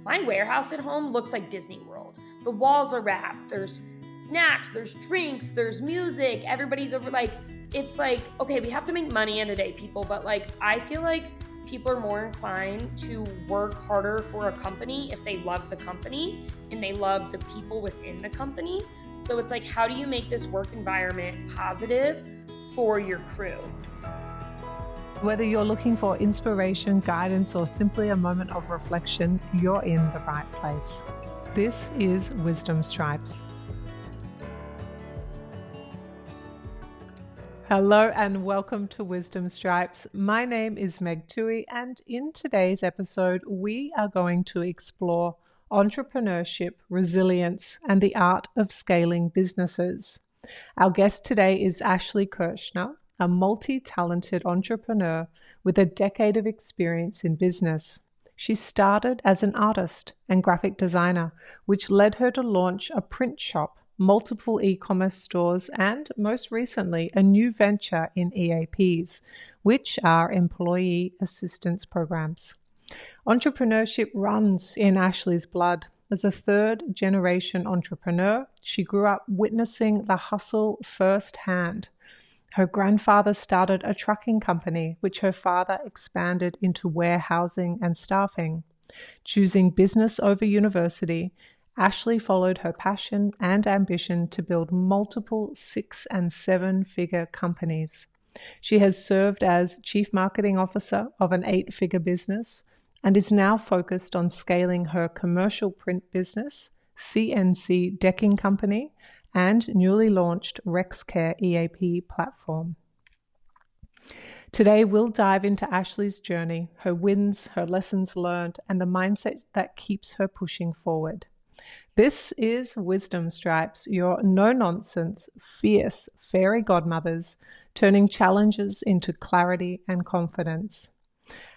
My warehouse at home looks like Disney World. The walls are wrapped. There's snacks, there's drinks, there's music. Everybody's over it's like, okay, we have to make money in a day, people, but I feel like people are more inclined to work harder for a company if they love the company and they love the people within the company. So it's like, how do you make this work environment positive for your crew? Whether you're looking for inspiration, guidance, or simply a moment of reflection, you're in the right place. This is Wisdom Stripes. Hello and welcome to Wisdom Stripes. My name is Meg Tuohey, and in today's episode, we are going to explore entrepreneurship, resilience, and the art of scaling businesses. Our guest today is Ashley Kirchner, a multi-talented entrepreneur with a decade of experience in business. She started as an artist and graphic designer, which led her to launch a print shop, multiple e-commerce stores, and most recently, a new venture in EAPs, which are employee assistance programs. Entrepreneurship runs in Ashley's blood. As a third-generation entrepreneur, she grew up witnessing the hustle firsthand. Her grandfather started a trucking company, which her father expanded into warehousing and staffing. Choosing business over university, Ashley followed her passion and ambition to build multiple 6- and 7-figure companies. She has served as Chief Marketing Officer of an 8-figure business and is now focused on scaling her commercial print business, CNC Decking Company, and newly launched RexCare EAP platform. Today, we'll dive into Ashley's journey, her wins, her lessons learned, and the mindset that keeps her pushing forward. This is Wisdom Stripes, your no-nonsense, fierce fairy godmothers, turning challenges into clarity and confidence.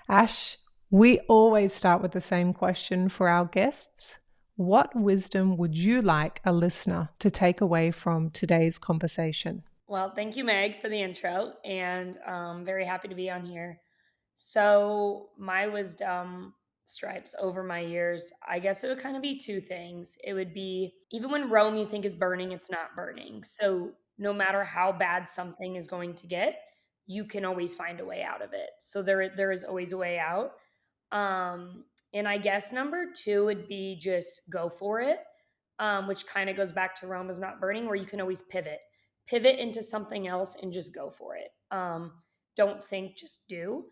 Ash, we always start with the same question for our guests. What wisdom would you like a listener to take away from today's conversation? Well, thank you, Meg, for the intro, and I'm very happy to be on here. So my wisdom stripes over my years, I guess it would kind of be two things. It would be, even when Rome you think is burning, it's not burning. So no matter how bad something is going to get, you can always find a way out of it. So there is always a way out. And I guess number two would be just go for it, which kind of goes back to Rome is not burning, where you can always pivot into something else and just go for it. Don't think, just do,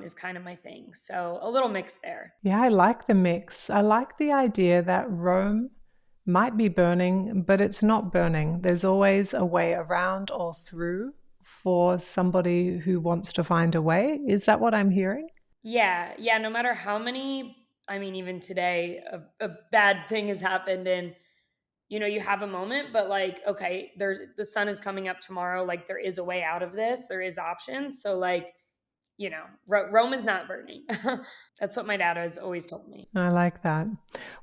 is kind of my thing. So a little mix there. Yeah, I like the mix. I like the idea that Rome might be burning, but it's not burning. There's always a way around or through for somebody who wants to find a way. Is that what I'm hearing? Yeah. No matter how many, even today, a bad thing has happened and, you have a moment, but okay, the sun is coming up tomorrow. Like there is a way out of this. There is options. So Rome is not burning. That's what my dad has always told me. I like that.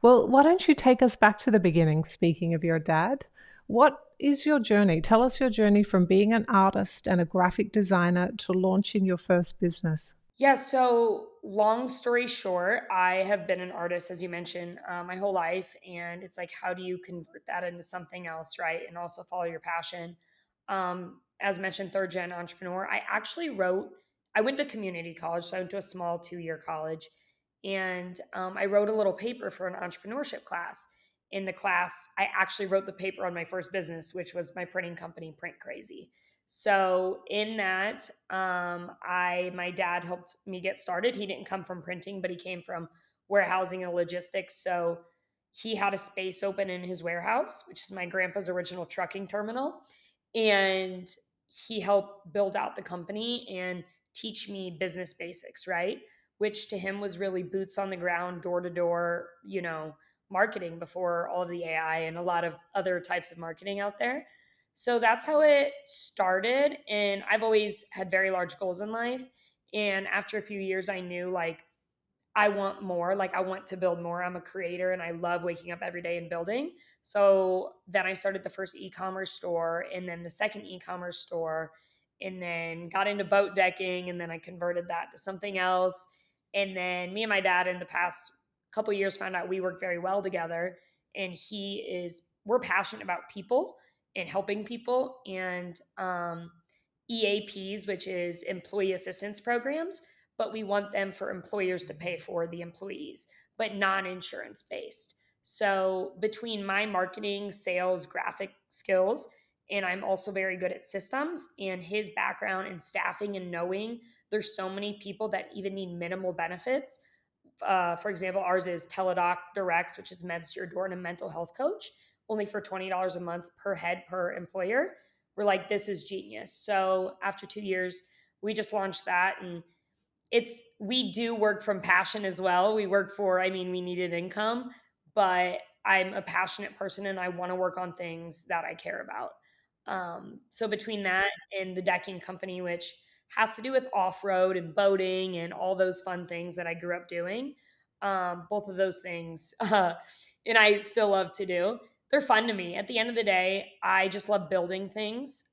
Well, why don't you take us back to the beginning, speaking of your dad? What is your journey? Tell us your journey from being an artist and a graphic designer to launching your first business. Yeah, so long story short, I have been an artist, as you mentioned, my whole life. And it's like, how do you convert that into something else, right? And also follow your passion. As mentioned, third gen entrepreneur. I went to community college. So I went to a small 2-year college. And I wrote a little paper for an entrepreneurship class. In the class, I actually wrote the paper on my first business, which was my printing company, Print Crazy. So in that, my dad helped me get started. He didn't come from printing, but he came from warehousing and logistics. So he had a space open in his warehouse, which is my grandpa's original trucking terminal. And he helped build out the company and teach me business basics, right? Which to him was really boots on the ground, door to door, marketing before all of the AI and a lot of other types of marketing out there. So that's how it started. And I've always had very large goals in life. And after a few years, I knew I want more. I want to build more. I'm a creator and I love waking up every day and building. So then I started the first e-commerce store and then the second e-commerce store and then got into boat decking. And then I converted that to something else. And then me and my dad in the past a couple of years found out we work very well together. And we're passionate about people and helping people, and EAPs, which is employee assistance programs, but we want them for employers to pay for the employees, but non-insurance based. So between my marketing, sales, graphic skills, and I'm also very good at systems, and his background in staffing and knowing there's so many people that even need minimal benefits. For example, ours is Teledoc Directs, which is meds to your door, and a mental health coach, only for $20 a month per head per employer. We're like, this is genius. So after 2 years, we just launched that, and we do work from passion as well. We needed income, but I'm a passionate person and I want to work on things that I care about. So between that and the decking company, which has to do with off-road and boating and all those fun things that I grew up doing, both of those things, and I still love to do. They're fun to me. At the end of the day, I just love building things.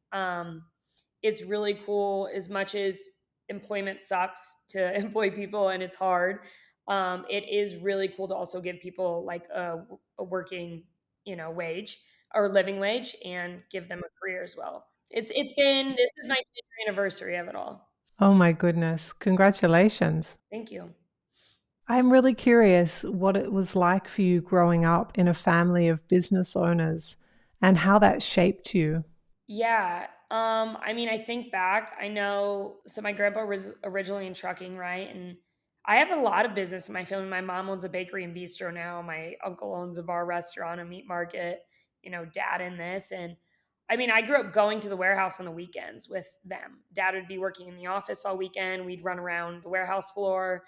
It's really cool. As much as employment sucks to employ people and it's hard, it is really cool to also give people like a working, wage or living wage, and give them a career as well. This is my 10th anniversary of it all. Oh my goodness. Congratulations. Thank you. I'm really curious what it was like for you growing up in a family of business owners and how that shaped you. Yeah. I think back, I know, so my grandpa was originally in trucking, right? And I have a lot of business in my family. My mom owns a bakery and bistro now. My uncle owns a bar, restaurant, a meat market, dad in this. And I grew up going to the warehouse on the weekends with them. Dad would be working in the office all weekend. We'd run around the warehouse floor.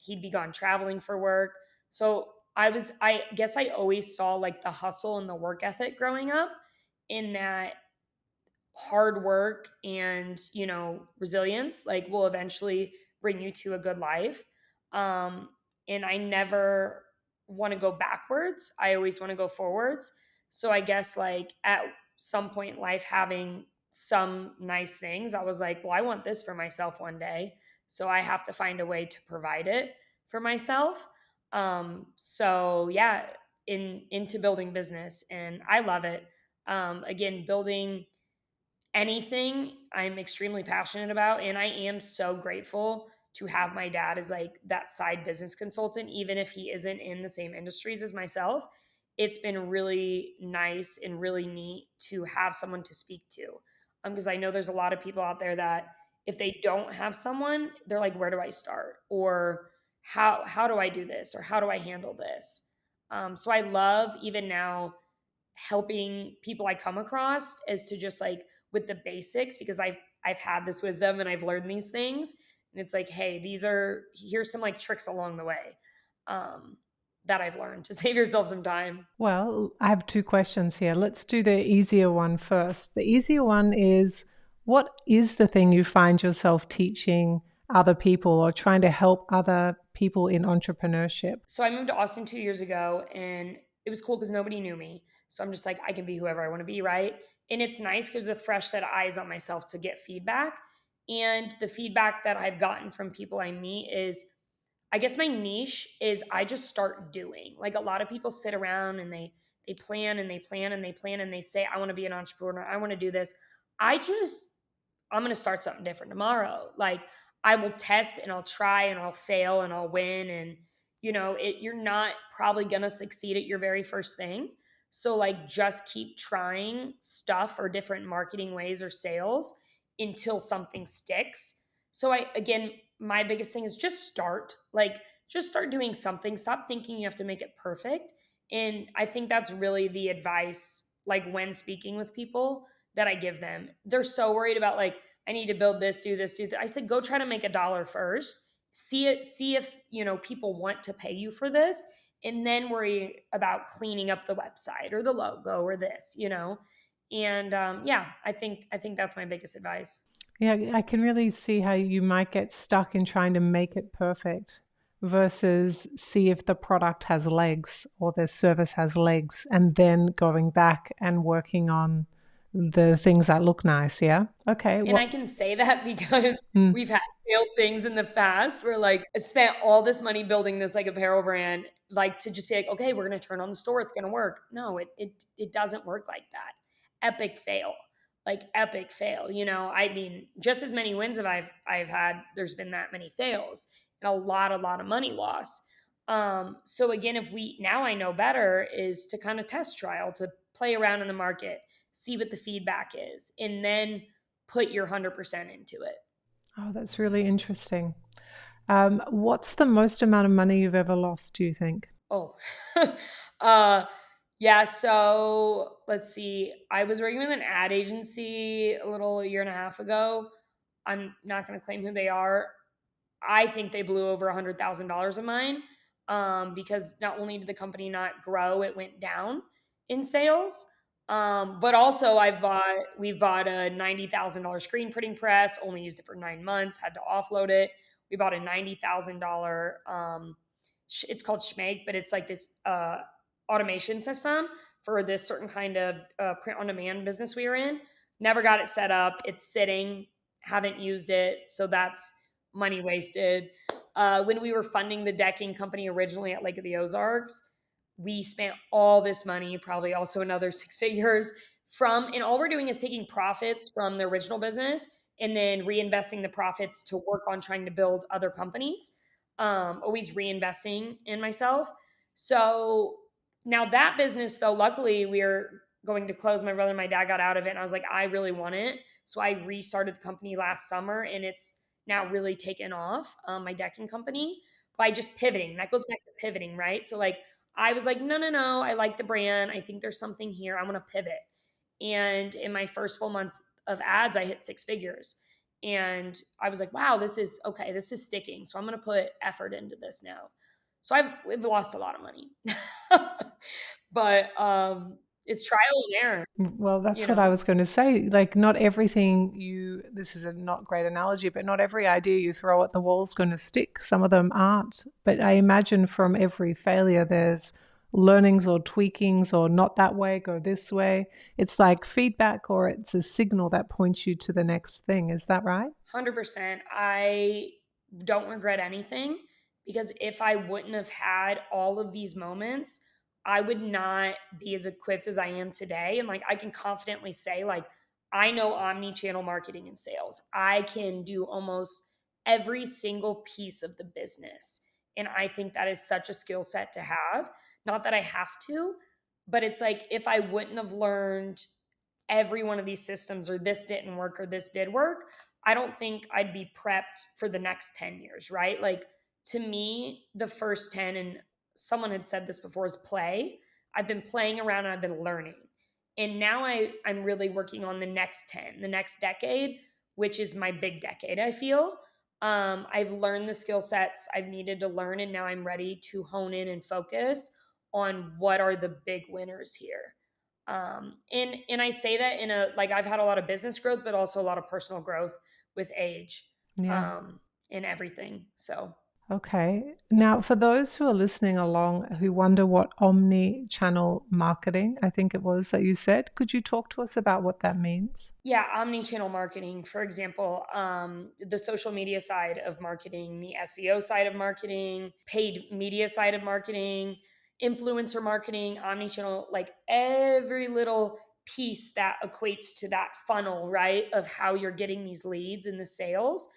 He'd be gone traveling for work. So I guess I always saw like the hustle and the work ethic growing up, in that hard work and resilience like will eventually bring you to a good life. um and I never want to go backwards, I always want to go forwards. So I guess like at some point in life, having some nice things, I was like, well, I want this for myself one day, so I have to find a way to provide it for myself. So yeah, into building business, and I love it. Again, building anything I'm extremely passionate about. And I am so grateful to have my dad as like that side business consultant, even if he isn't in the same industries as myself. It's been really nice and really neat to have someone to speak to. Because I know there's a lot of people out there that if they don't have someone, they're like, where do I start? Or how do I do this? Or how do I handle this? So I love even now helping people I come across as to just like with the basics, because I've had this wisdom and I've learned these things, and it's like, hey, here's some like tricks along the way, um, that I've learned to save yourself some time. Well, I have two questions here. Let's do the easier one first. The easier one is, what is the thing you find yourself teaching other people or trying to help other people in entrepreneurship? So I moved to Austin 2 years ago, and it was cool because nobody knew me. So I'm just like, I can be whoever I want to be, right? And it's nice because a fresh set of eyes on myself to get feedback. And the feedback that I've gotten from people I meet is, I guess my niche is I just start doing. Like a lot of people sit around and they plan and they plan and they plan and they say, I want to be an entrepreneur, I want to do this. I'm going to start something different tomorrow. Like I will test and I'll try and I'll fail and I'll win. And, you're not probably going to succeed at your very first thing. So, like, just keep trying stuff or different marketing ways or sales until something sticks. So, again, my biggest thing is just start. Like, just start doing something. Stop thinking you have to make it perfect. And I think that's really the advice, like, when speaking with people, that I give them. They're so worried about like, I need to build this, do this, do that. I said, go try to make $1 first. See if, people want to pay you for this, and then worry about cleaning up the website or the logo or this, And yeah, I think that's my biggest advice. Yeah, I can really see how you might get stuck in trying to make it perfect versus see if the product has legs or the service has legs and then going back and working on the things that look nice. Yeah. Okay. And What? I can say that because Mm. we've had failed things in the past where like I spent all this money building this like apparel brand, like to just be like, okay, we're gonna turn on the store, it's gonna work. No, it doesn't work like that. Epic fail. Like epic fail. I mean, just as many wins as I've had, there's been that many fails and a lot of money loss. So again, if we now I know better is to kind of test trial, to play around in the market, see what the feedback is, and then put your 100% into it. Oh, that's really interesting. What's the most amount of money you've ever lost, do you think? Oh, uh, yeah. So let's see. I was working with an ad agency a year and a half ago. I'm not going to claim who they are. I think they blew over $100,000 of mine, because not only did the company not grow, it went down in sales. But also we've bought a $90,000 screen printing press, only used it for 9 months, had to offload it. We bought a $90,000, it's called Schmake, but it's like this automation system for this certain kind of print on demand business we were in. Never got it set up. It's sitting, haven't used it. So that's money wasted. When we were funding the decking company originally at Lake of the Ozarks, we spent all this money, probably also another six figures and all we're doing is taking profits from the original business and then reinvesting the profits to work on trying to build other companies. Always reinvesting in myself. So now that business, though, luckily we are going to close. My brother and my dad got out of it, and I was like, I really want it. So I restarted the company last summer, and it's now really taken off, my decking company, by just pivoting. That goes back to pivoting, right? So like I was like, no, no, no, I like the brand. I think there's something here. I want to pivot. And in my first full month of ads, I hit six figures. And I was like, wow, this is okay. This is sticking. So I'm going to put effort into this now. So we've lost a lot of money, but it's trial and error, Well, you that's what I know. was going to say. Like, not everything this is a not great analogy, but not every idea you throw at the wall is going to stick. Some of them aren't. But I imagine from every failure, there's learnings or tweakings or not that way, go this way. It's like feedback or it's a signal that points you to the next thing. Is that right? 100%. I don't regret anything because if I wouldn't have had all of these moments, I would not be as equipped as I am today. And like I can confidently say, like, I know omni-channel marketing and sales. I can do almost every single piece of the business. And I think that is such a skill set to have. Not that I have to, but it's like if I wouldn't have learned every one of these systems, or this didn't work or this did work, I don't think I'd be prepped for the next 10 years, right? Like to me, the first 10, and someone had said this before, is play. I've been playing around and I've been learning. And now I'm really working on the next 10, the next decade, which is my big decade, I feel. I've learned the skill sets I've needed to learn, and now I'm ready to hone in and focus on what are the big winners here. And I say that in a like I've had a lot of business growth, but also a lot of personal growth with age, Yeah. and everything. So Okay. Now, for those who are listening along who wonder what omni-channel marketing, I think it was that you said, could you talk to us about what that means? yeah, omni-channel marketing, for example, the social media side of marketing, the SEO side of marketing, paid media side of marketing, influencer marketing, omni-channel, like every little piece that equates to that funnel, right? Of how you're getting these leads and the sales.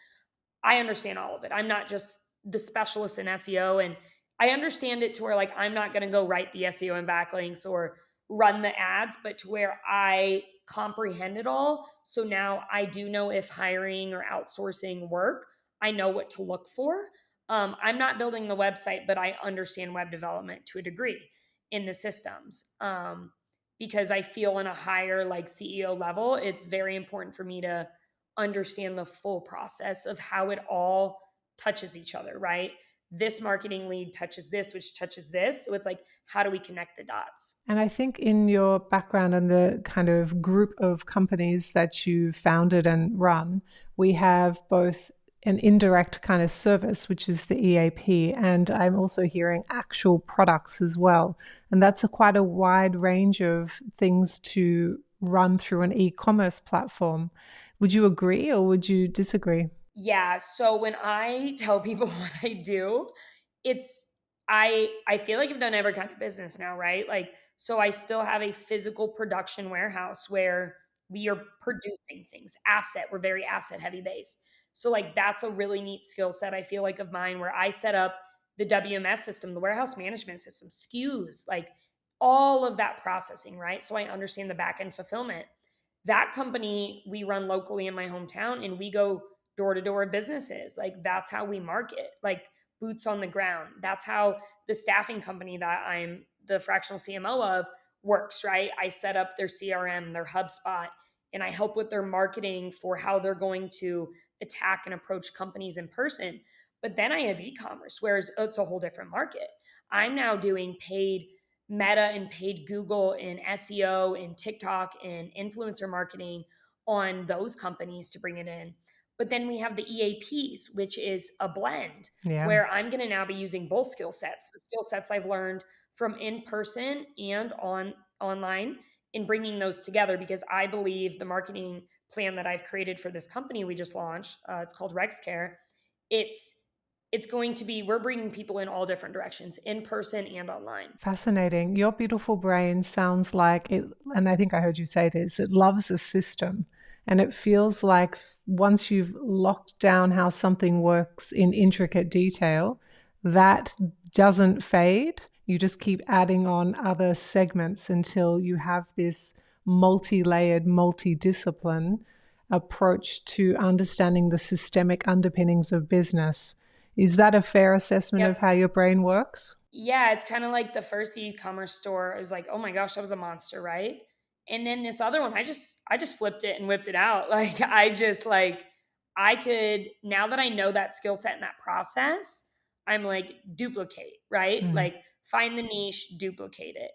I understand all of it. I'm not just the specialist in SEO, and I understand it to where like I'm not going to go write the SEO and backlinks or run the ads, but to where I comprehend it all. So now I do know if hiring or outsourcing work, I know what to look for. I'm not building the website, but I understand web development to a degree in the systems. Because I feel on a higher like CEO level, it's very important for me to understand the full process of how it all touches each other, right? This marketing lead touches this, which touches this. So it's like, how do we connect the dots? And I think in your background and the kind of group of companies that you founded and run, we have both an indirect kind of service, which is the EAP, and I'm also hearing actual products as well. And that's quite a wide range of things to run through an e-commerce platform. Would you agree or would you disagree? Yeah. So when I tell people what I do, it's I feel like I've done every kind of business now, right? Like, so I still have a physical production warehouse where we are producing things. We're very asset heavy based. So like that's a really neat skill set I feel like of mine where I set up the WMS system, the warehouse management system, SKUs, like all of that processing, right? So I understand the back end fulfillment. That company we run locally in my hometown and we go door to door businesses. Like that's how we market, like boots on the ground. That's how the staffing company that I'm the fractional CMO of works, right? I set up their CRM, their HubSpot, and I help with their marketing for how they're going to attack and approach companies in person. But then I have e-commerce, whereas it's a whole different market. I'm now doing paid Meta and paid Google and SEO and TikTok and influencer marketing on those companies to bring it in. But then we have the EAPs, which is a blend Yeah. where I'm going to now be using both skill sets, the skill sets I've learned from in person and online, in bringing those together because I believe the marketing plan that I've created for this company we just launched, it's called RexCare. It's it's going to be we're bringing people in all different directions, in person and online. Fascinating. Your beautiful brain sounds like it, and I think I heard you say this, it loves a system. And it feels like once you've locked down how something works in intricate detail, that doesn't fade. You just keep adding on other segments until you have this multi layered, multi-discipline approach to understanding the systemic underpinnings of business. Is that a fair assessment of Yep. how your brain works? Yeah, it's kind of like the first e-commerce store. I was like, oh my gosh, that was a monster, right? And then this other one, I just flipped it and whipped it out. Like I could now that I know that skill set and that process, I'm like duplicate, right? Mm. Like find the niche, duplicate it.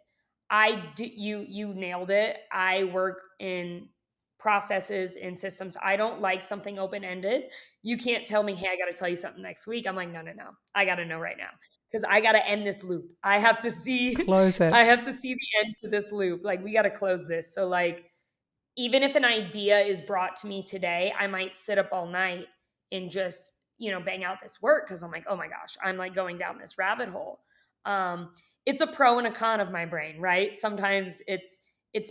You nailed it. I work in processes and systems. I don't like something open-ended. You can't tell me, hey, I got to tell you something next week. I'm like, no, no, no. I got to know right now because I got to end this loop. I have to see Close it. I have to see the end to this loop. Like we got to close this. So like even if an idea is brought to me today, I might sit up all night and just, bang out this work because I'm like, oh my gosh, I'm like going down this rabbit hole. Um, it's a pro and a con of my brain, right? Sometimes it's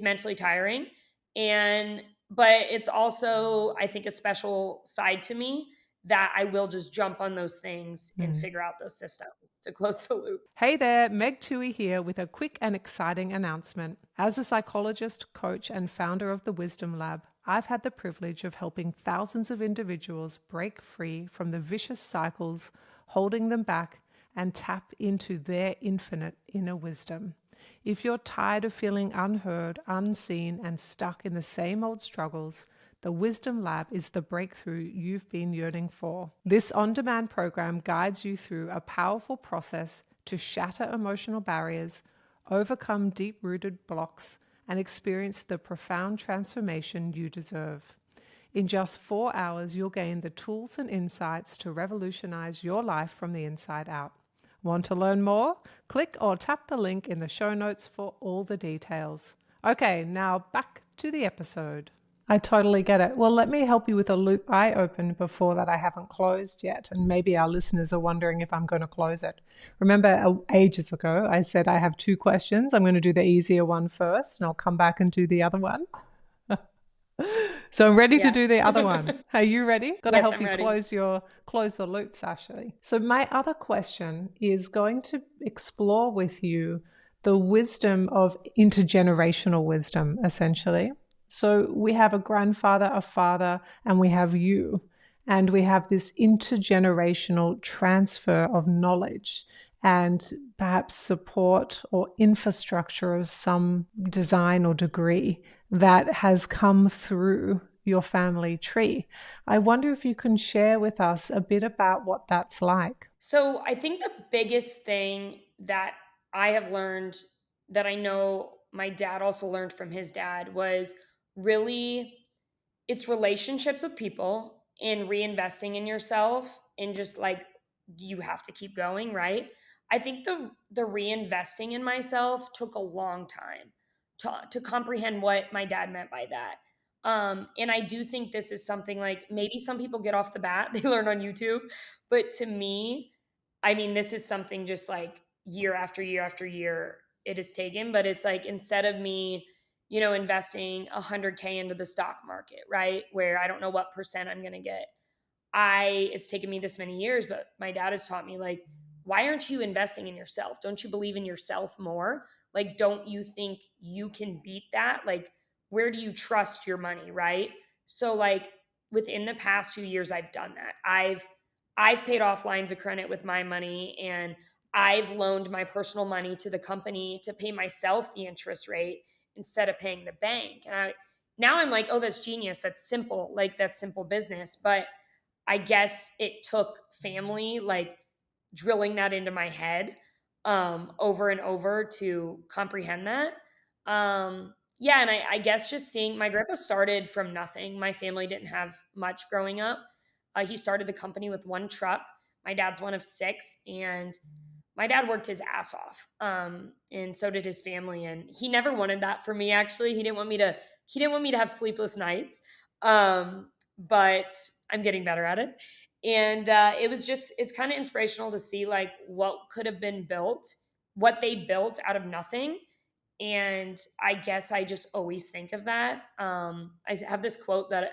mentally tiring and but it's also I think a special side to me that I will just jump on those things and Mm. figure out those systems to close the loop. Hey there, Meg Tuohey here with a quick and exciting announcement. As a psychologist, coach, and founder of the Wisdom Lab, I've had the privilege of helping thousands of individuals break free from the vicious cycles holding them back and tap into their infinite inner wisdom. If you're tired of feeling unheard, unseen, and stuck in the same old struggles, the Wisdom Lab is the breakthrough you've been yearning for. This on demand program guides you through a powerful process to shatter emotional barriers, overcome deep rooted blocks, and experience the profound transformation you deserve. In just 4 hours, you'll gain the tools and insights to revolutionize your life from the inside out. Want to learn more? Click or tap the link in the show notes for all the details. Okay, now back to the episode. I totally get it. Well, let me help you with a loop I opened before that I haven't closed yet. And maybe our listeners are wondering if I'm going to close it. Remember, ages ago, I said I have 2 questions. I'm going to do the easier one first, and I'll come back and do the other one. So I'm ready to Yeah. do the other one. Are you ready? Got to Yes, help I'm you ready. close the loops, Ashley. So my other question is going to explore with you the wisdom of intergenerational wisdom, essentially. So we have a grandfather, a father, and we have you. And we have this intergenerational transfer of knowledge and perhaps support or infrastructure of some design or degree that has come through your family tree. I wonder if you can share with us a bit about what that's like. So I think the biggest thing that I have learned that I know my dad also learned from his dad was really it's relationships with people and reinvesting in yourself and just like you have to keep going, right? I think the reinvesting in myself took a long time. to comprehend what my dad meant by that. And I do think this is something like maybe some people get off the bat, they learn on YouTube. But to me, I mean, this is something just like year after year after year it has taken. But it's like instead of me, investing 100K into the stock market, right? Where I don't know what percent I'm going to get. It's taken me this many years, but my dad has taught me like, why aren't you investing in yourself? Don't you believe in yourself more? Like, don't you think you can beat that? Like, where do you trust your money, right? So like within the past 2 years, I've done that. I've paid off lines of credit with my money, and I've loaned my personal money to the company to pay myself the interest rate instead of paying the bank. And now I'm like, oh, that's genius. That's simple. Like that's simple business. But I guess it took family like drilling that into my head over and over to comprehend that. Yeah, and I guess just seeing my grandpa started from nothing. My family didn't have much growing up. He started the company with one truck. My dad's one of six, and my dad worked his ass off. And so did his family. And he never wanted that for me, actually. He didn't want me to have sleepless nights. But I'm getting better at it. And it's kind of inspirational to see like what could have been built, what they built out of nothing. And I guess I just always think of that. I have this quote that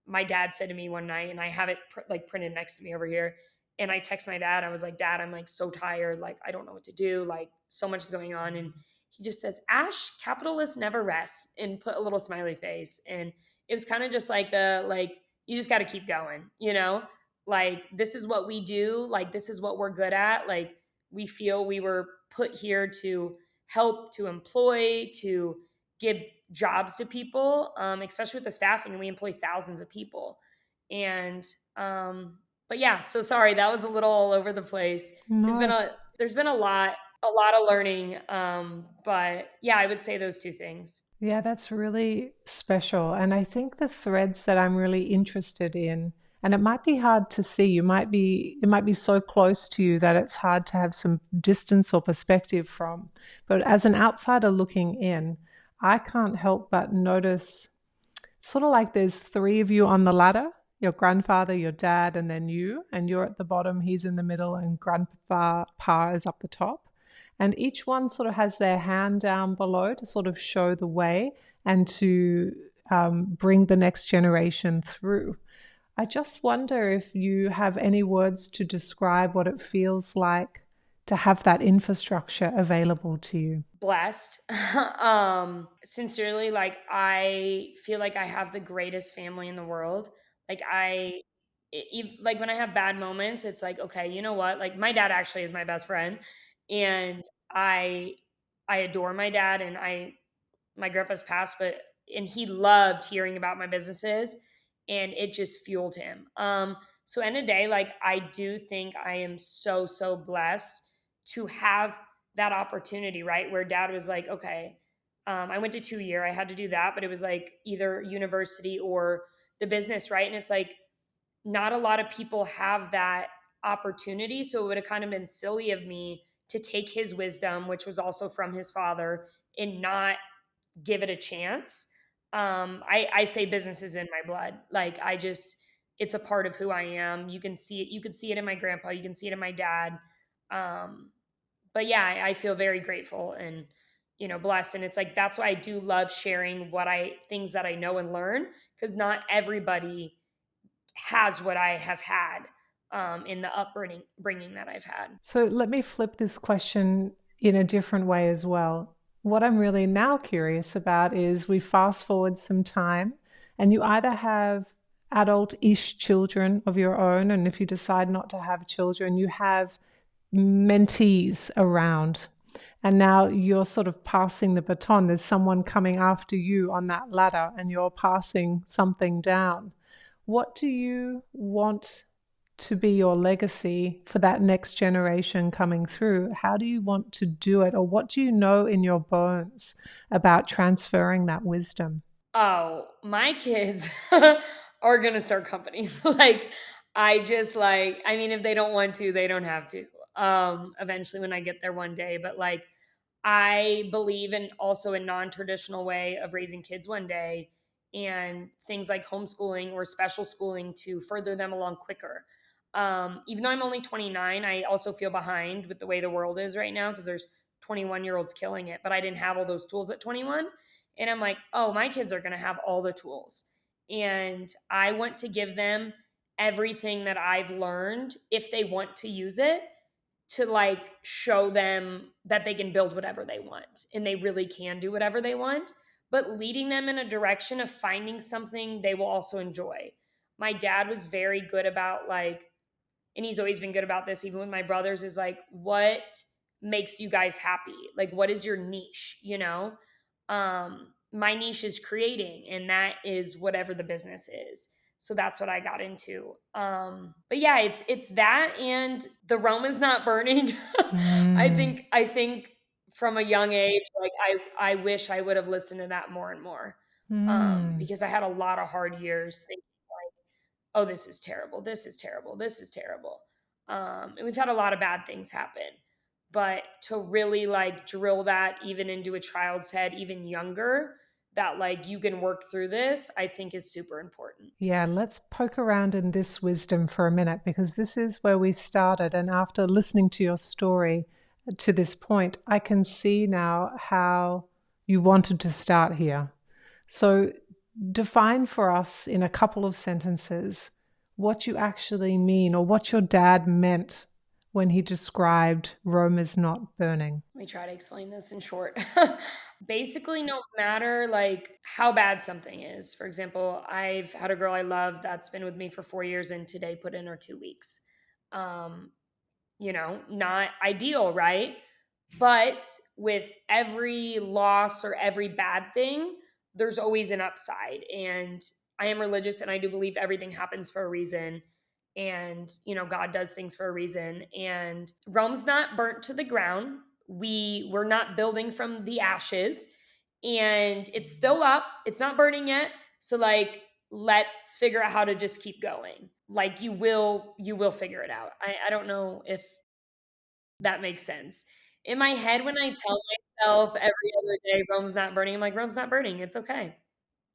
my dad said to me one night, and I have it like printed next to me over here. And I text my dad. I was like, Dad, I'm like so tired. Like, I don't know what to do. Like, so much is going on. And he just says, Ash, capitalists never rest, and put a little smiley face. And it was kind of just like you just got to keep going, Like, this is what we do. Like, this is what we're good at. Like, we feel we were put here to help, to employ, to give jobs to people, especially with the staffing, and we employ thousands of people. And but yeah, so sorry, that was a little all over the place. There's been No. a lot of learning. But yeah, I would say those two things. Yeah, that's really special. And I think the threads that I'm really interested in, and it might be hard to see, it might be so close to you that it's hard to have some distance or perspective from. But as an outsider looking in, I can't help but notice sort of like there's three of you on the ladder, your grandfather, your dad, and then you, and you're at the bottom, he's in the middle, and grandpa Pa is up the top. And each one sort of has their hand down below to sort of show the way and to bring the next generation through. I just wonder if you have any words to describe what it feels like to have that infrastructure available to you. Blessed. Sincerely, like I feel like I have the greatest family in the world. Like like when I have bad moments, it's like, okay, you know what? Like my dad actually is my best friend, and I adore my dad, and my grandpa's passed, but and he loved hearing about my businesses, and it just fueled him. So end of the day, like I do think I am so blessed to have that opportunity, right? Where dad was like, okay, I went to 2 year, I had to do that, but it was like either university or the business, right? And it's like not a lot of people have that opportunity. So it would have kind of been silly of me to take his wisdom, which was also from his father, and not give it a chance. I say business is in my blood. Like it's a part of who I am. You can see it. You can see it in my grandpa. You can see it in my dad. Um, but yeah, I feel very grateful and blessed. And it's like that's why I do love sharing things that I know and learn, because not everybody has what I have had in the upbringing that I've had. So let me flip this question in a different way as well. What I'm really now curious about is we fast forward some time and you either have adult-ish children of your own, and if you decide not to have children, you have mentees around. And now you're sort of passing the baton. There's someone coming after you on that ladder and you're passing something down. What do you want to be your legacy for that next generation coming through? How do you want to do it? Or what do you know in your bones about transferring that wisdom? Oh, my kids are gonna start companies. Like I mean, if they don't want to, they don't have to. Eventually when I get there one day. But like I believe in also a non-traditional way of raising kids one day, and things like homeschooling or special schooling to further them along quicker. Even though I'm only 29, I also feel behind with the way the world is right now because there's 21-year-olds killing it, but I didn't have all those tools at 21. And I'm like, oh, my kids are going to have all the tools. And I want to give them everything that I've learned if they want to use it, to like show them that they can build whatever they want and they really can do whatever they want, but leading them in a direction of finding something they will also enjoy. My dad was very good about like, and he's always been good about this even with my brothers, is like, what makes you guys happy? Like, what is your niche, you know? My niche is creating, and that is whatever the business is. So that's what I got into. But yeah, it's that, and the Rome is not burning. Mm, I think from a young age, like I wish I would have listened to that more and more. mm. Because I had a lot of hard years thinking like, oh, this is terrible, this is terrible, this is terrible. And we've had a lot of bad things happen. But to really like drill that even into a child's head, even younger, that like you can work through this, I think is super important. Yeah, let's poke around in this wisdom for a minute because this is where we started. And after listening to your story to this point, I can see now how you wanted to start here. So, define for us in a couple of sentences what you actually mean or what your dad meant when he described Rome is not burning. Let me try to explain this in short. Basically, no matter like how bad something is. For example, I've had a girl I love that's been with me for 4 years and today put in her 2 weeks. Um, not ideal, right? But with every loss or every bad thing, there's always an upside. And I am religious and I do believe everything happens for a reason. And, God does things for a reason. And Rome's not burnt to the ground. We're not building from the ashes. And it's still up. It's not burning yet. So like let's figure out how to just keep going. Like you will figure it out. I don't know if that makes sense. In my head, when I tell myself every other day, "Rome's not burning," I'm like, "Rome's not burning, it's okay."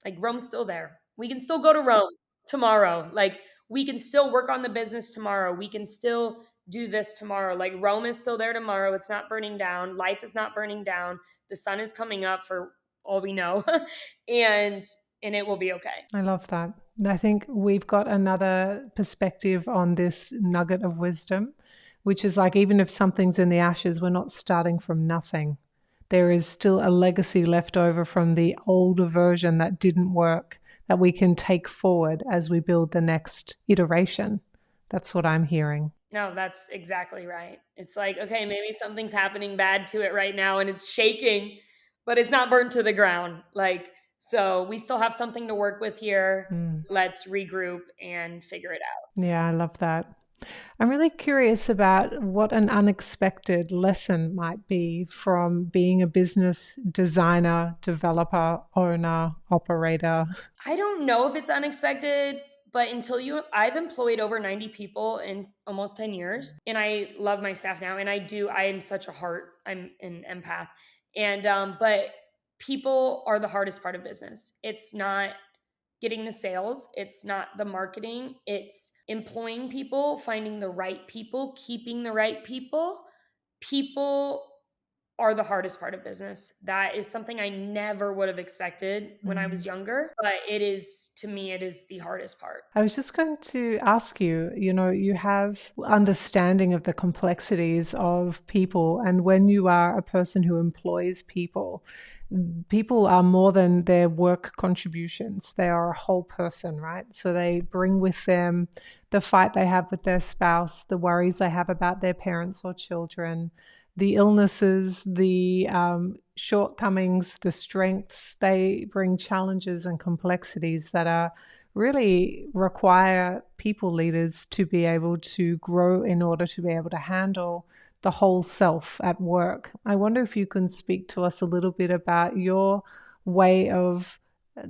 Like, Rome's still there. We can still go to Rome tomorrow. Like, we can still work on the business tomorrow. We can still do this tomorrow. Like, Rome is still there tomorrow. It's not burning down. Life is not burning down. The sun is coming up for all we know, and and it will be okay. I love that. I think we've got another perspective on this nugget of wisdom, which is like even if something's in the ashes, we're not starting from nothing. There is still a legacy left over from the older version that didn't work that we can take forward as we build the next iteration. That's what I'm hearing. No, that's exactly right. It's like, okay, maybe something's happening bad to it right now and it's shaking, but it's not burnt to the ground. Like, so we still have something to work with here. Mm. Let's regroup and figure it out. Yeah, I love that. I'm really curious about what an unexpected lesson might be from being a business designer, developer, owner, operator. I don't know if it's unexpected, but I've employed over 90 people in almost 10 years, and I love my staff now. And I am such a I'm an empath. And, but people are the hardest part of business. It's not getting the sales, it's not the marketing, it's employing people, finding the right people, keeping the right people. People are the hardest part of business. That is something I never would have expected when I was Mm. younger, but to me, it is the hardest part. I was just going to ask you, you have understanding of the complexities of people. And when you are a person who employs people, people are more than their work contributions. They are a whole person, right? So they bring with them the fight they have with their spouse, the worries they have about their parents or children, the illnesses, the shortcomings, the strengths. They bring challenges and complexities that are really require people leaders to be able to grow in order to be able to handle the whole self at work. I wonder if you can speak to us a little bit about your way of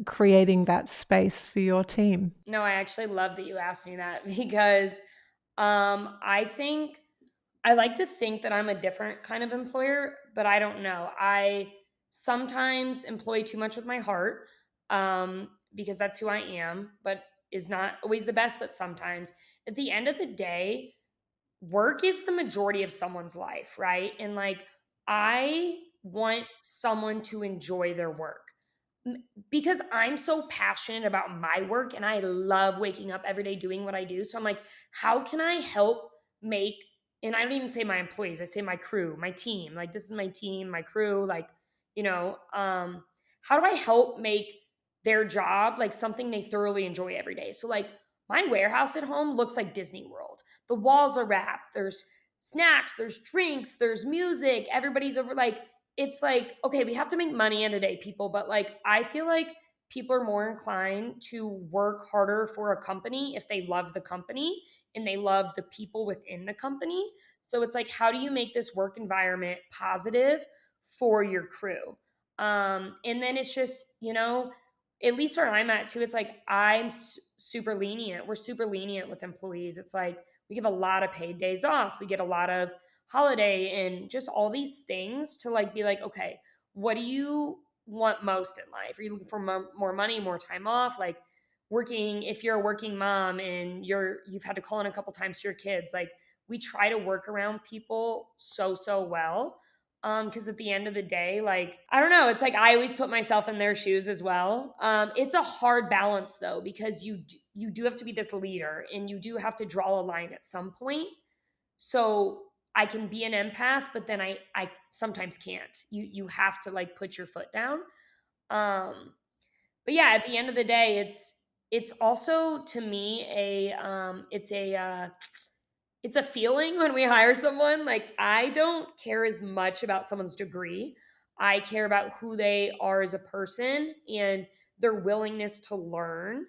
creating that space for your team. No, I actually love that you asked me that because I like to think that I'm a different kind of employer but I don't know. I sometimes employ too much with my heart, because that's who I am, but is not always the best, but sometimes. At the end of the day, work is the majority of someone's life, right? And like, I want someone to enjoy their work. Because I'm so passionate about my work and I love waking up every day doing what I do. So I'm like, how can I help make, and I don't even say my employees, I say my crew, my team. Like, this is my team, my crew, like, how do I help make their job like something they thoroughly enjoy every day? So like, my warehouse at home looks like Disney World. The walls are wrapped. There's snacks, there's drinks, there's music. Everybody's over, like, it's like, okay, we have to make money in a day, people, but like, I feel like people are more inclined to work harder for a company if they love the company and they love the people within the company. So it's like, how do you make this work environment positive for your crew? And then it's just, at least where I'm at too, it's like, I'm super lenient. We're super lenient with employees. It's like, we give a lot of paid days off. We get a lot of holiday and just all these things to like be like, okay, what do you want most in life? Are you looking for more money, more time off? Like, working, if you're a working mom and you've had to call in a couple times to your kids, like, we try to work around people so well. Because at the end of the day, like, I don't know, it's like I always put myself in their shoes as well. It's a hard balance though, because you do have to be this leader and you do have to draw a line at some point. So I can be an empath, but then I sometimes can't. You have to like put your foot down. But yeah, at the end of the day, it's also to me it's a feeling when we hire someone. Like, I don't care as much about someone's degree. I care about who they are as a person and their willingness to learn.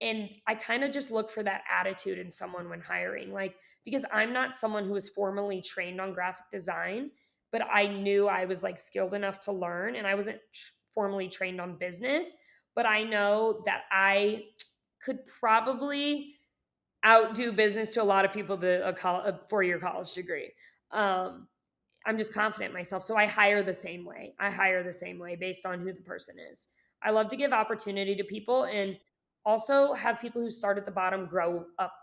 And I kind of just look for that attitude in someone when hiring. Like, because I'm not someone who was formally trained on graphic design, but I knew I was like skilled enough to learn, and I wasn't formally trained on business, but I know that I could probably outdo business to a lot of people that a 4-year college degree. Um, I'm just confident in myself. So I hire the same way. I hire the same way based on who the person is. I love to give opportunity to people and also have people who start at the bottom grow up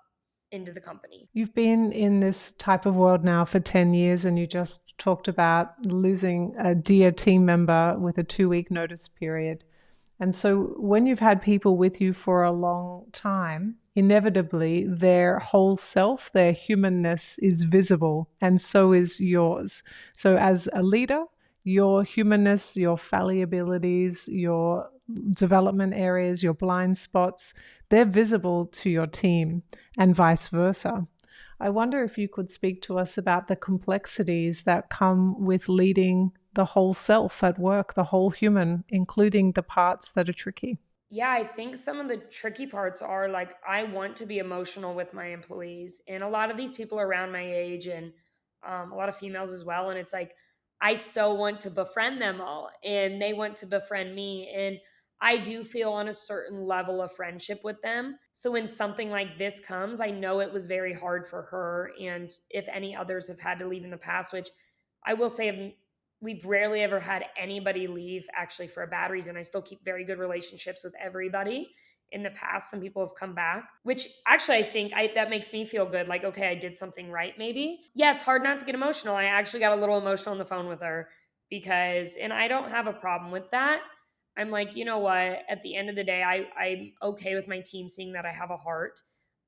into the company. You've been in this type of world now for 10 years, and you just talked about losing a dear team member with a 2-week notice period. And so when you've had people with you for a long time, inevitably their whole self, their humanness is visible, and so is yours. So as a leader, your humanness, your fallibilities, your development areas, your blind spots, they're visible to your team and vice versa. I wonder if you could speak to us about the complexities that come with leading the whole self at work, the whole human, including the parts that are tricky. Yeah, I think some of the tricky parts are like, I want to be emotional with my employees, and a lot of these people are around my age, and a lot of females as well. And it's like, I so want to befriend them all, and they want to befriend me. And I do feel on a certain level of friendship with them. So when something like this comes, I know it was very hard for her. And if any others have had to leave in the past, which I will say, we've rarely ever had anybody leave actually for a bad reason. I still keep very good relationships with everybody. In the past, some people have come back, which actually I think that makes me feel good. Like, okay, I did something right, maybe. Yeah, it's hard not to get emotional. I actually got a little emotional on the phone with her because, and I don't have a problem with that. I'm like, you know what? At the end of the day, I'm okay with my team seeing that I have a heart,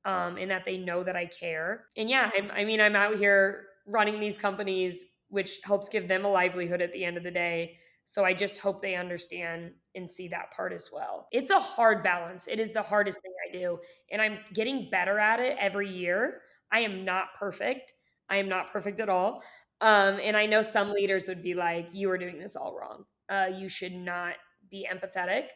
and that they know that I care. And yeah, I'm out here running these companies, which helps give them a livelihood at the end of the day. So I just hope they understand and see that part as well. It's a hard balance. It is the hardest thing I do. And I'm getting better at it every year. I am not perfect. I am not perfect at all. And I know some leaders would be like, you are doing this all wrong. You should not be empathetic.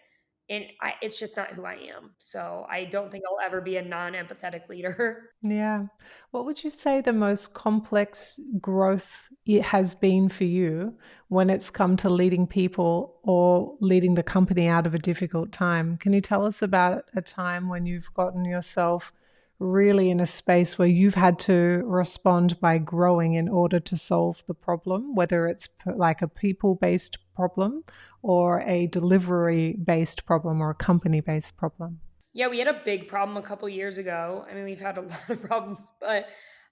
And it's just not who I am. So I don't think I'll ever be a non empathetic leader. Yeah. What would you say the most complex growth it has been for you when it's come to leading people or leading the company out of a difficult time? Can you tell us about a time when you've gotten yourself really in a space where you've had to respond by growing in order to solve the problem, whether it's like a people based problem or a delivery based problem or a company based problem? Yeah, we had a big problem a couple years ago. I mean, we've had a lot of problems, but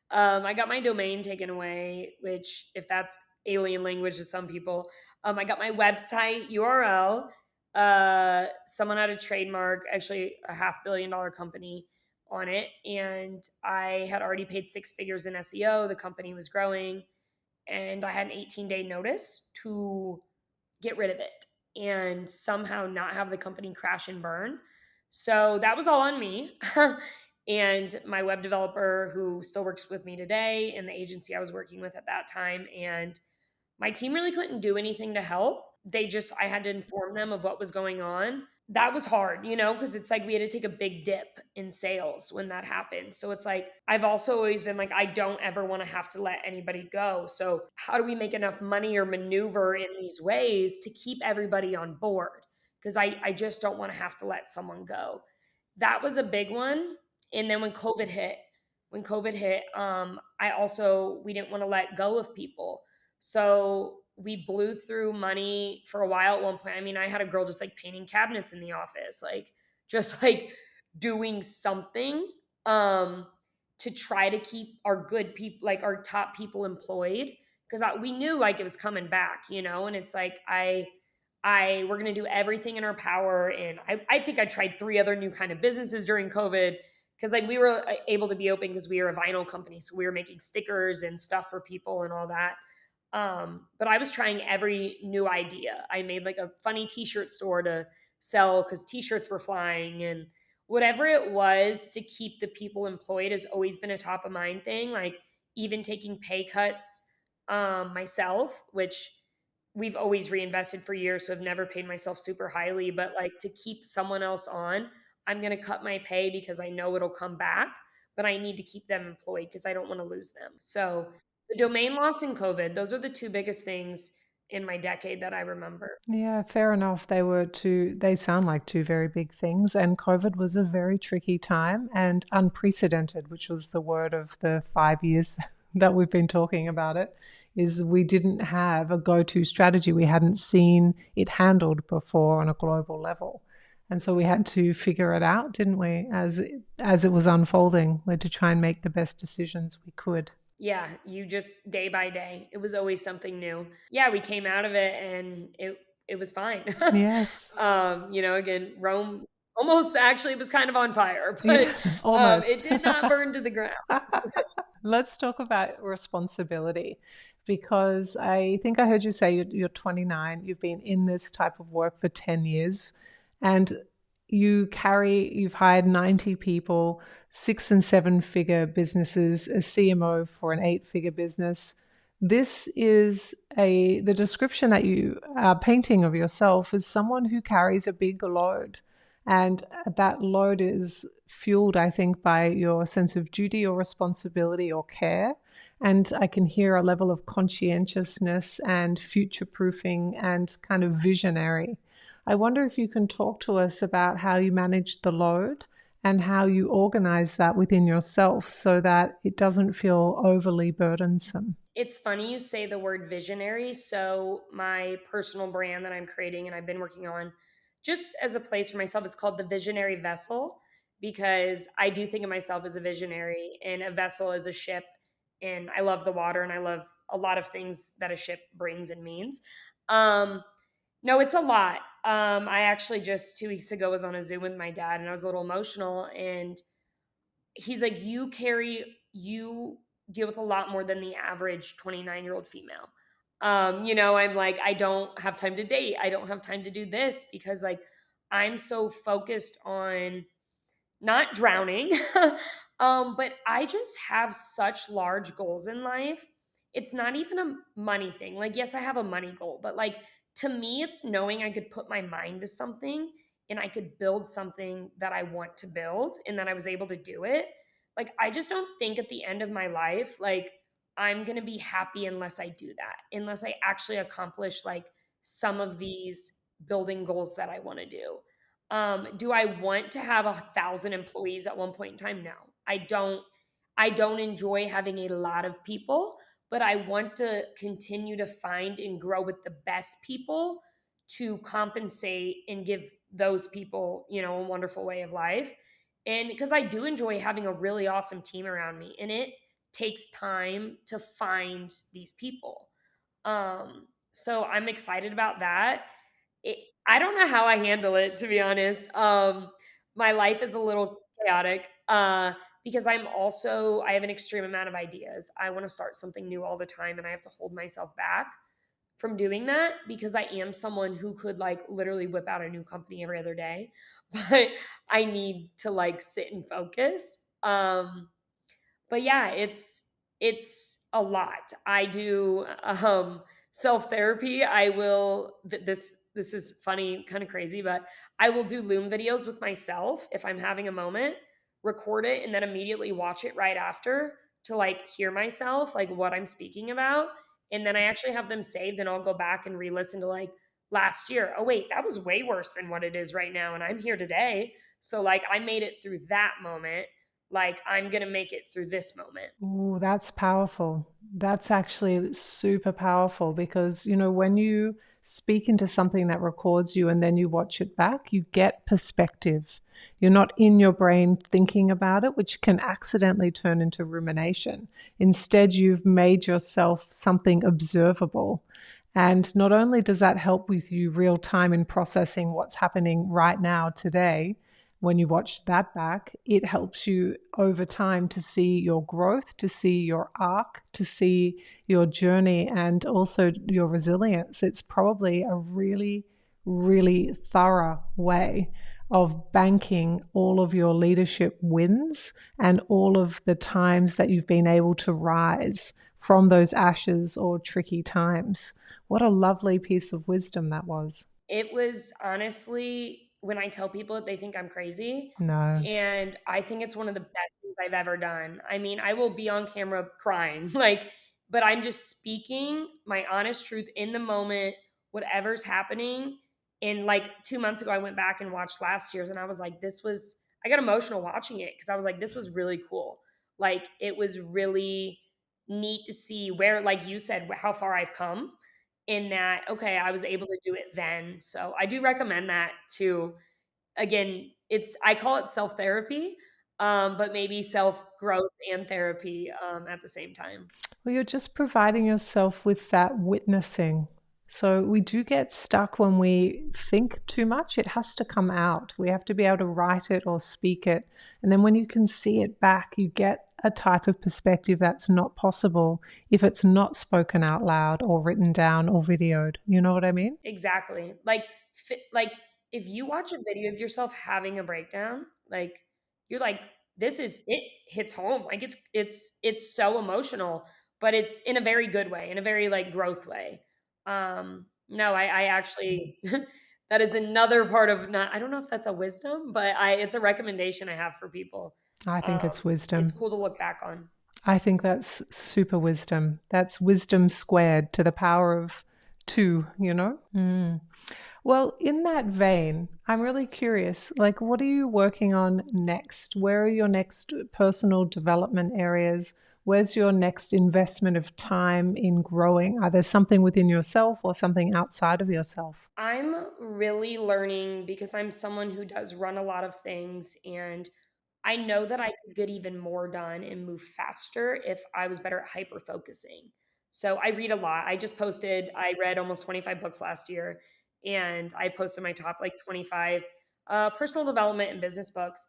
I got my domain taken away, which, if that's alien language to some people, I got my website URL. Someone had a trademark, actually a $500 million company on it. And I had already paid six figures in SEO. The company was growing, and I had an 18-day notice to get rid of it and somehow not have the company crash and burn. So that was all on me. And my web developer, who still works with me today, and the agency I was working with at that time. And my team really couldn't do anything to help. I had to inform them of what was going on. That was hard, because it's like we had to take a big dip in sales when that happened. So it's like, I've also always been like, I don't ever want to have to let anybody go. So, how do we make enough money or maneuver in these ways to keep everybody on board? Because I just don't want to have to let someone go. That was a big one. And then when COVID hit, we didn't want to let go of people. So we blew through money for a while at one point. I mean, I had a girl just like painting cabinets in the office, like just like doing something um to try to keep our good people, like our top people employed, because we knew like it was coming back, and it's like we're going to do everything in our power. And I think I tried three other new kind of businesses during COVID, because like we were able to be open because we were a vinyl company. So we were making stickers and stuff for people and all that. But I was trying every new idea. I made like a funny t-shirt store to sell because t-shirts were flying, and whatever it was to keep the people employed has always been a top of mind thing. Like even taking pay cuts myself, which we've always reinvested for years, so I've never paid myself super highly, but like to keep someone else on, I'm going to cut my pay because I know it'll come back, but I need to keep them employed because I don't want to lose them. So the domain loss and COVID, those are the two biggest things in my decade that I remember. Yeah, fair enough. They sound like two very big things. And COVID was a very tricky time and unprecedented, which was the word of the 5 years that we've been talking about it, is we didn't have a go-to strategy. We hadn't seen it handled before on a global level. And so we had to figure it out, didn't we, as it was unfolding. We had to try and make the best decisions we could. Yeah, you just day by day. It was always something new. Yeah, we came out of it and it was fine. Yes. Again, Rome almost actually was kind of on fire, but Yeah, almost. it did not burn to the ground. Let's talk about responsibility, because I think I heard you say you're 29, you've been in this type of work for 10 years, and you've hired 90 people, six and seven figure businesses, a CMO for an eight-figure business. This is the description that you are painting of yourself as someone who carries a big load. And that load is fueled, I think, by your sense of duty or responsibility or care. And I can hear a level of conscientiousness and future proofing and kind of visionary. I wonder if you can talk to us about how you manage the load and how you organize that within yourself so that it doesn't feel overly burdensome. It's funny you say the word visionary. So, my personal brand that I'm creating and I've been working on just as a place for myself is called the Visionary Vessel, because I do think of myself as a visionary, and a vessel is a ship. And I love the water and I love a lot of things that a ship brings and means. No, it's a lot. I actually just 2 weeks ago was on a Zoom with my dad and I was a little emotional. And he's like, you deal with a lot more than the average 29-year-old female. I'm like, I don't have time to date. I don't have time to do this because like I'm so focused on not drowning. But I just have such large goals in life. It's not even a money thing. Like, yes, I have a money goal, but like to me, it's knowing I could put my mind to something and I could build something that I want to build and that I was able to do it. Like, I just don't think at the end of my life, like, I'm going to be happy unless I do that, unless I actually accomplish like some of these building goals that I want to do. Do I want to have 1,000 employees at one point in time? No, I don't enjoy having a lot of people, but I want to continue to find and grow with the best people to compensate and give those people, a wonderful way of life. And because I do enjoy having a really awesome team around me, and it takes time to find these people. So I'm excited about that. I don't know how I handle it, to be honest. My life is a little chaotic, because I have an extreme amount of ideas. I want to start something new all the time, and I have to hold myself back from doing that because I am someone who could like literally whip out a new company every other day, but I need to like sit and focus. But yeah, it's a lot. I do self-therapy. This is funny, kind of crazy, but I will do Loom videos with myself if I'm having a moment, record it and then immediately watch it right after to like hear myself, like what I'm speaking about, and then I actually have them saved and I'll go back and re-listen to like last year. Oh wait, that was way worse than what it is right now and I'm here today. So like I made it through that moment, like I'm going to make it through this moment. Ooh, that's powerful. That's actually super powerful because, you know, when you speak into something that records you and then you watch it back, you get perspective. You're not in your brain thinking about it, which can accidentally turn into rumination. Instead, you've made yourself something observable. And not only does that help with you real time in processing what's happening right now today, when you watch that back, it helps you over time to see your growth, to see your arc, to see your journey, and also your resilience. It's probably a really, really thorough way of banking all of your leadership wins and all of the times that you've been able to rise from those ashes or tricky times. What a lovely piece of wisdom that was. It was honestly, when I tell people it, they think I'm crazy. No. And I think it's one of the best things I've ever done. I mean, I will be on camera crying, like, but I'm just speaking my honest truth in the moment, whatever's happening. And like 2 months ago, I went back and watched last year's, and I was like, I got emotional watching it because I was like, this was really cool. Like, it was really neat to see where, like you said, how far I've come in that. Okay, I was able to do it then. So I do recommend that too. Again, I call it self-therapy, but maybe self-growth and therapy, at the same time. Well, you're just providing yourself with that witnessing. So we do get stuck when we think too much. It has to come out. We have to be able to write it or speak it. And then when you can see it back, you get a type of perspective that's not possible if it's not spoken out loud or written down or videoed. You know what I mean? Exactly. Like, if you watch a video of yourself having a breakdown, like, you're like, "This is it hits home." Like, it's so emotional, but it's in a very good way, in a very, like, growth way. No, I actually that is another part of, not I don't know if that's a wisdom, but I it's a recommendation I have for people. I think it's It's wisdom. cool to look back on. I think that's super wisdom. That's wisdom squared to the power of two, you know? Mm. Well, in that vein, I'm really curious, like, what are you working on next? Where are your next personal development areas? Where's your next investment of time in growing? Either something within yourself or something outside of yourself? I'm really learning because I'm someone who does run a lot of things, and I know that I could get even more done and move faster if I was better at hyper focusing. So I read a lot. I read almost 25 books last year, and I posted my top like 25 personal development and business books.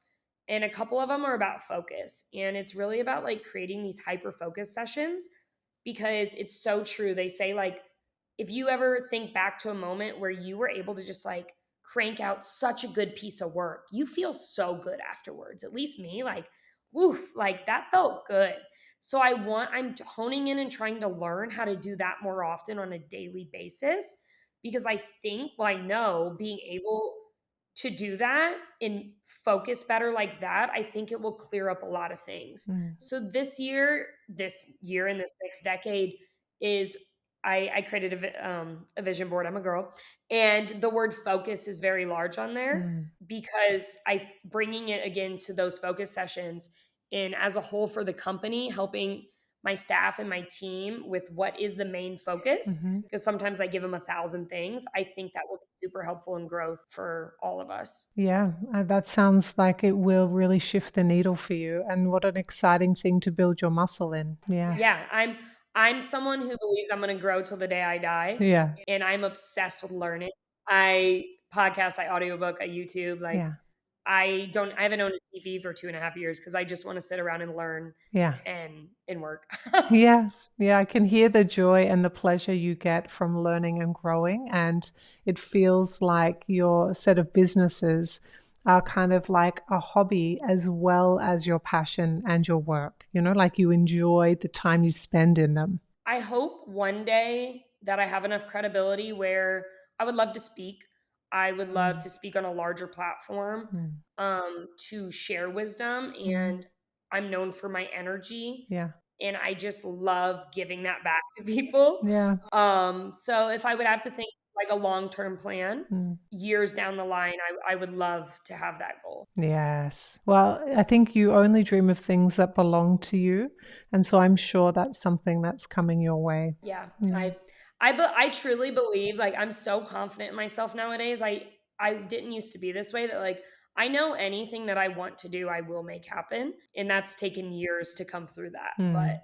And a couple of them are about focus. And it's really about like creating these hyper focus sessions because it's so true. They say, like, if you ever think back to a moment where you were able to just like crank out such a good piece of work, you feel so good afterwards. At least me, like, woof, like that felt good. So I'm honing in and trying to learn how to do that more often on a daily basis because I think, well, I know being able to do that and focus better like that, I think it will clear up a lot of things. Mm, So and this next decade is I created a vision board. I'm a girl, and the word focus is very large on there mm, because I bringing it again to those focus sessions. and as a whole for the company, helping my staff and my team with what is the main focus, Mm-hmm. because sometimes I give them 1,000 things. I think that will be super helpful in growth for all of us. Yeah, that sounds like it will really shift the needle for you. And what an exciting thing to build your muscle in. Yeah. Yeah, I'm someone who believes I'm going to grow till the day I die, Yeah. and I'm obsessed with learning. I podcast, I audiobook, I YouTube. Like Yeah. I haven't owned a TV for 2.5 years because I just want to sit around and learn Yeah. and work. Yeah. Yeah. I can hear the joy and the pleasure you get from learning and growing. And it feels like your set of businesses are kind of like a hobby as well as your passion and your work, like you enjoy the time you spend in them. I hope one day that I have enough credibility where I would love to speak. I would love Mm. to speak on a larger platform, Mm. to share wisdom. Mm. And I'm known for my energy, Yeah. and I just love giving that back to people. Yeah. So if I would have to think like a long-term plan, Mm. years down the line, I would love to have that goal. Yes. Well, I think you only dream of things that belong to you. And so I'm sure that's something that's coming your way. Yeah, Yeah. I truly believe, like, I'm so confident in myself nowadays. I didn't used to be this way, that like I know anything that I want to do, I will make happen, and that's taken years to come through that. But Mm.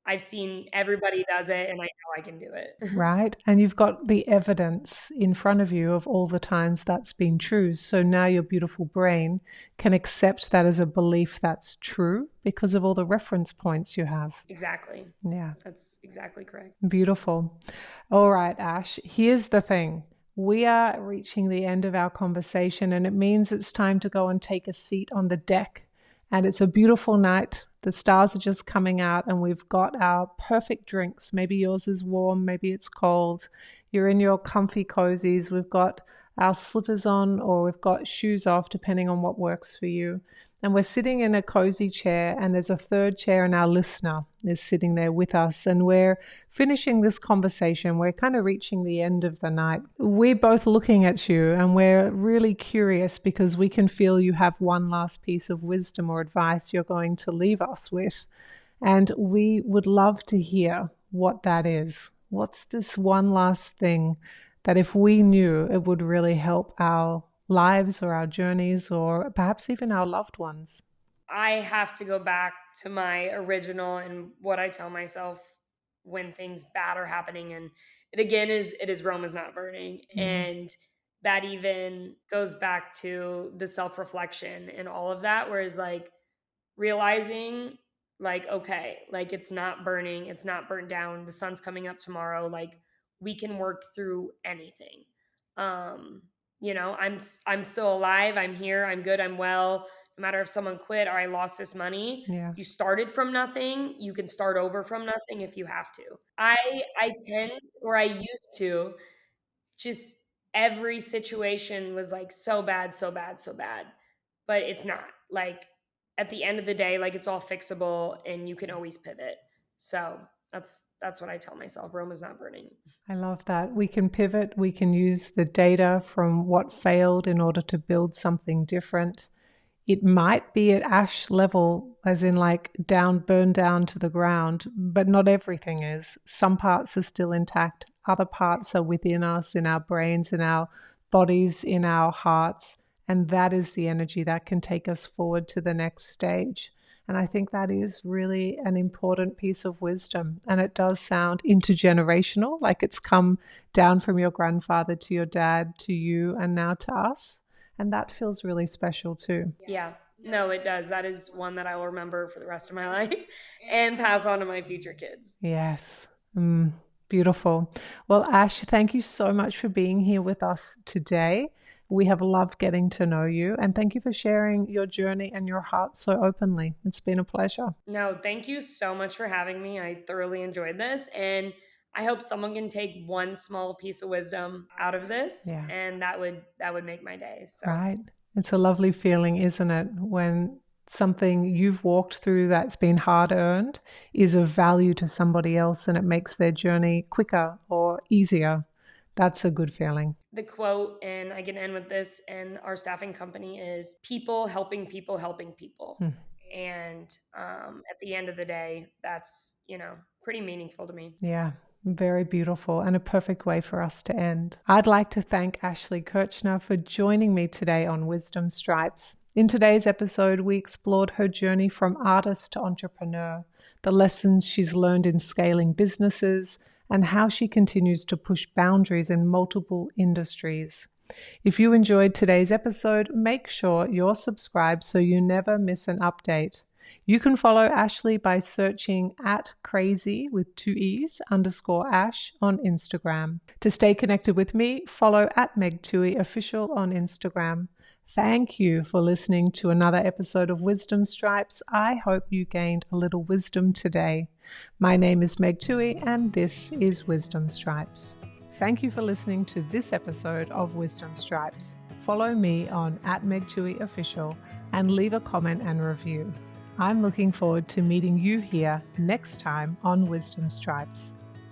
I've seen everybody does it, and I know I can do it. Right. And you've got the evidence in front of you of all the times that's been true. So now your beautiful brain can accept that as a belief that's true because of all the reference points you have. Exactly. Yeah. That's exactly correct. Beautiful. All right, Ash, here's the thing. We are reaching the end of our conversation, and it means it's time to go and take a seat on the deck. And it's a beautiful night. The stars are just coming out, and we've got our perfect drinks. Maybe yours is warm, maybe it's cold. You're in your comfy cozies. We've got our slippers on, or we've got shoes off, depending on what works for you. And we're sitting in a cozy chair, and there's a third chair, and our listener is sitting there with us. And we're finishing this conversation. We're kind of reaching the end of the night. We're both looking at you, and we're really curious because we can feel you have one last piece of wisdom or advice you're going to leave us with. And we would love to hear what that is. What's this one last thing that if we knew, it would really help our lives or our journeys or perhaps even our loved ones? I have to go back to my original and what I tell myself when things bad are happening. And it is Rome is not burning. Mm. And that even goes back to the self-reflection and all of that, whereas like realizing like, okay, like it's not burning, it's not burnt down, the sun's coming up tomorrow, like we can work through anything. um I'm still alive, I'm here, I'm good, I'm well. No matter if someone quit or I lost this money, Yeah. you started from nothing, you can start over from nothing if you have to. I tend, or I used to, just every situation was like so bad, so bad, so bad. But it's not. Like at the end of the day, like it's all fixable and you can always pivot. So that's what I tell myself. Rome is not burning. I love that. We can pivot, we can use the data from what failed in order to build something different. It might be at ash level, as in like down, burned down to the ground, but not everything is. Some parts are still intact, other parts are within us, in our brains, in our bodies, in our hearts. And that is the energy that can take us forward to the next stage. And I think that is really an important piece of wisdom. And it does sound intergenerational, like it's come down from your grandfather to your dad to you and now to us. And that feels really special too. Yeah. No, it does. That is one that I will remember for the rest of my life and pass on to my future kids. Yes. Beautiful. Well, Ash, thank you so much for being here with us today. We have loved getting to know you, and thank you for sharing your journey and your heart so openly. It's been a pleasure. No, thank you so much for having me. I thoroughly enjoyed this, and I hope someone can take one small piece of wisdom out of this, Yeah. and that would make my day. So, Right. It's a lovely feeling, isn't it? When something you've walked through that's been hard earned is of value to somebody else and it makes their journey quicker or easier. That's a good feeling. the quote, and I can end with this, and our staffing company is people helping people helping people. Hmm. And at the end of the day, that's, pretty meaningful to me. Yeah, very beautiful and a perfect way for us to end. I'd like to thank Ashley Kirchner for joining me today on Wisdom Stripes. In today's episode, we explored her journey from artist to entrepreneur, the lessons she's learned in scaling businesses, and how she continues to push boundaries in multiple industries. If you enjoyed today's episode, make sure you're subscribed so you never miss an update. You can follow Ashley by searching @crazy with 2 E's _Ash on Instagram. To stay connected with me, follow @MegTuohey official on Instagram. Thank you for listening to another episode of Wisdom Stripes. I hope you gained a little wisdom today. My name is Meg Tuohey, and this is Wisdom Stripes. Thank you for listening to this episode of Wisdom Stripes. Follow me on @MegTuohey official and leave a comment and review. I'm looking forward to meeting you here next time on Wisdom Stripes.